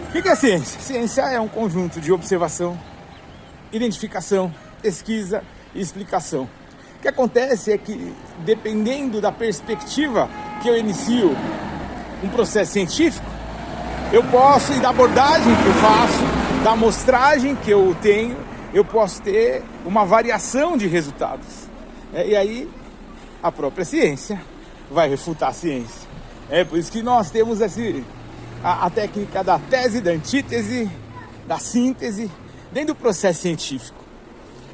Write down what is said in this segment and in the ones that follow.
O que é ciência? Ciência é um conjunto de observação, identificação, pesquisa e explicação. O que acontece é que, dependendo da perspectiva que eu inicio um processo científico, eu posso, e da abordagem que eu faço, da amostragem que eu tenho, eu posso ter uma variação de resultados. E aí, a própria ciência vai refutar a ciência. É por isso que nós temos a técnica da tese, da antítese, da síntese, dentro do processo científico.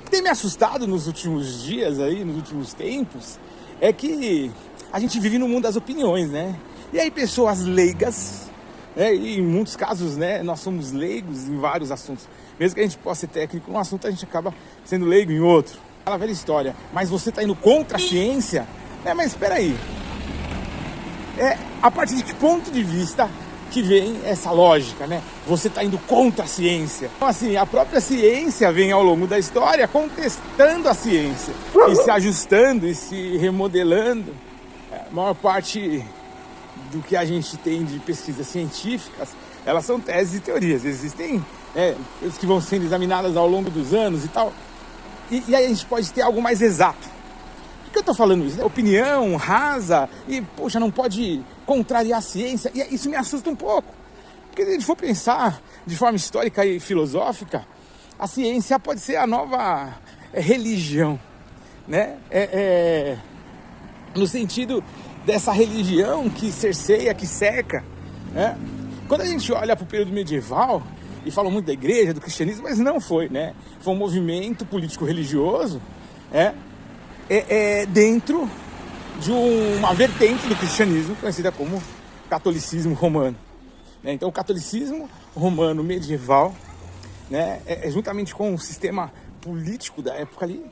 O que tem me assustado nos últimos dias, nos últimos tempos, é que a gente vive no mundo das opiniões, né? E aí pessoas leigas, e em muitos casos, nós somos leigos em vários assuntos. Mesmo que a gente possa ser técnico num assunto, a gente acaba sendo leigo em outro. Aquela velha história, mas você está indo contra a ciência? Mas espera aí. A partir de que ponto de vista que vem essa lógica, Você está indo contra a ciência. Então, assim, a própria ciência vem ao longo da história contestando a ciência e se ajustando e se remodelando. A maior parte do que a gente tem de pesquisas científicas, elas são teses e teorias. Existem coisas que vão sendo examinadas ao longo dos anos e tal. E aí a gente pode ter algo mais exato. Por que eu estou falando isso? Opinião rasa e, poxa, não pode contrariar a ciência. E isso me assusta um pouco. Porque se a gente for pensar de forma histórica e filosófica, a ciência pode ser a nova religião, no sentido dessa religião que cerceia, que cerca, Quando a gente olha para o período medieval e fala muito da igreja, do cristianismo, mas não foi, Foi um movimento político-religioso, dentro de uma vertente do cristianismo conhecida como catolicismo romano. Então, o catolicismo romano medieval, juntamente com o sistema político da época ali,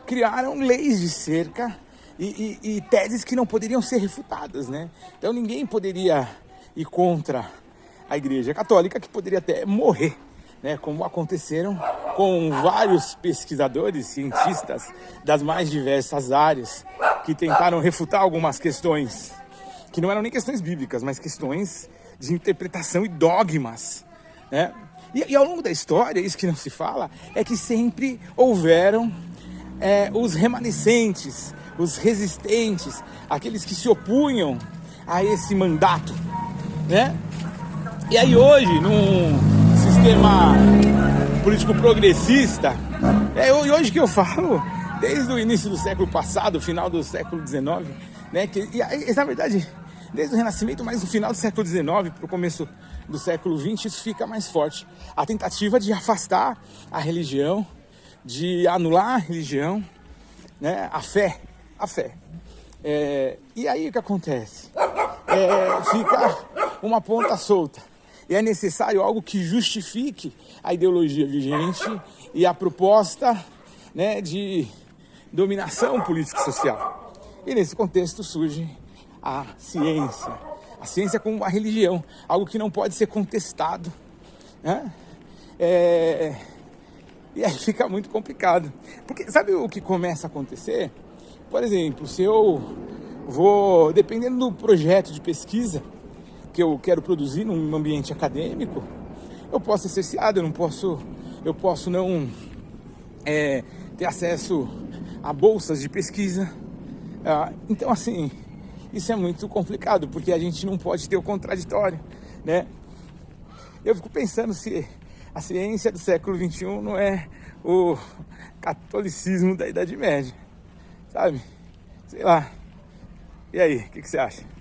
criaram leis de cerca e teses que não poderiam ser refutadas, Então, ninguém poderia ir contra a Igreja Católica, que poderia até morrer, como aconteceram com vários pesquisadores, cientistas das mais diversas áreas, que tentaram refutar algumas questões, que não eram nem questões bíblicas, mas questões de interpretação e dogmas, E ao longo da história, isso que não se fala, é que sempre houveram os remanescentes, os resistentes, aqueles que se opunham a esse mandato, E aí hoje, num sistema político progressista, e hoje que eu falo, desde o início do século passado, final do século XIX, na verdade, desde o Renascimento, mas no final do século XIX para o começo do século XX, isso fica mais forte. A tentativa de afastar a religião, de anular a religião, a fé. E aí o que acontece? Fica uma ponta solta. E é necessário algo que justifique a ideologia vigente e a proposta, de dominação político-social. E nesse contexto surge a ciência como uma religião, algo que não pode ser contestado, E aí fica muito complicado, porque sabe o que começa a acontecer? Por exemplo, se eu vou, dependendo do projeto de pesquisa que eu quero produzir num ambiente acadêmico, eu posso ser cerceado, eu posso não ter acesso a bolsas de pesquisa. Então, assim, isso é muito complicado, porque a gente não pode ter o contraditório, Eu fico pensando se a ciência do século XXI não é o catolicismo da Idade Média, sabe? Sei lá. E aí, o que você acha?